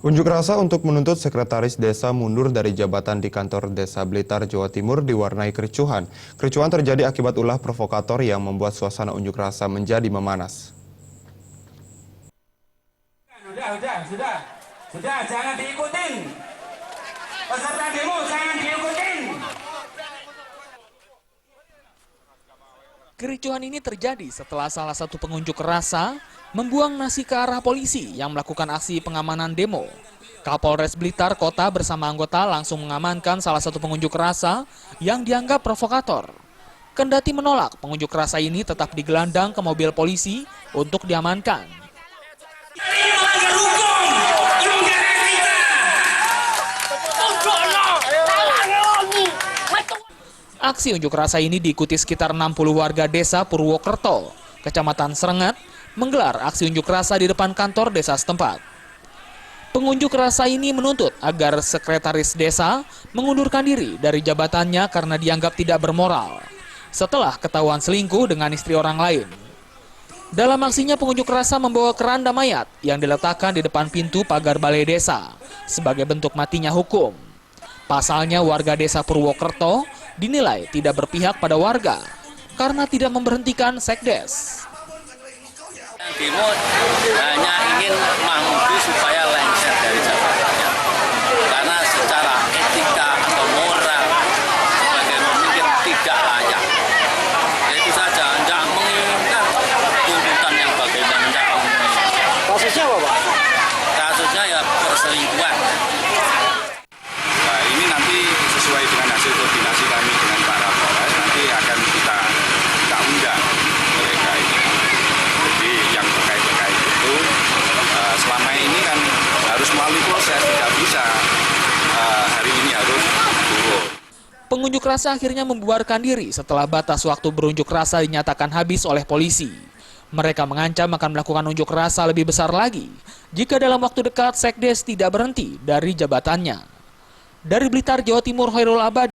Unjuk rasa untuk menuntut sekretaris desa mundur dari jabatan di kantor Desa Blitar, Jawa Timur diwarnai kericuhan. Kericuhan terjadi akibat ulah provokator yang membuat suasana unjuk rasa menjadi memanas. Sudah, jangan diikutin. Peserta demo jangan diikutin. Kericuhan ini terjadi setelah salah satu pengunjuk rasa membuang nasi ke arah polisi yang melakukan aksi pengamanan demo. Kapolres Blitar Kota bersama anggota langsung mengamankan salah satu pengunjuk rasa yang dianggap provokator. Kendati menolak, pengunjuk rasa ini tetap digelandang ke mobil polisi untuk diamankan. Ini melanggar hukum, melanggar etika. Aksi unjuk rasa ini diikuti sekitar 60 warga desa Purwokerto, Kecamatan Serengat, menggelar aksi unjuk rasa di depan kantor desa setempat. Pengunjuk rasa ini menuntut agar sekretaris desa mengundurkan diri dari jabatannya karena dianggap tidak bermoral setelah ketahuan selingkuh dengan istri orang lain. Dalam aksinya, pengunjuk rasa membawa keranda mayat yang diletakkan di depan pintu pagar balai desa sebagai bentuk matinya hukum. Pasalnya, warga desa Purwokerto dinilai tidak berpihak pada warga karena tidak memberhentikan sekdes. Demo hanya ingin mengundi supaya lengser dari jabatannya, karena secara etika atau moral sebagai pemimpin tidak layak. Itu saja, tidak menginginkan tuntutan yang bagaimana. Kasusnya apa, Pak? Kasusnya ya perselingkuhan. Nah, ini nanti sesuai dengan hasil koordinasi kami dengan para Polres, nanti akan kita undang mereka ini. Jadi yang terkait itu selama ini kan harus melalui proses, tidak bisa hari ini harus turun. Pengunjuk rasa akhirnya membubarkan diri setelah batas waktu berunjuk rasa dinyatakan habis oleh polisi. Mereka mengancam akan melakukan unjuk rasa lebih besar lagi jika dalam waktu dekat sekdes tidak berhenti dari jabatannya. Dari Blitar, Jawa Timur, Hoirul Abadi.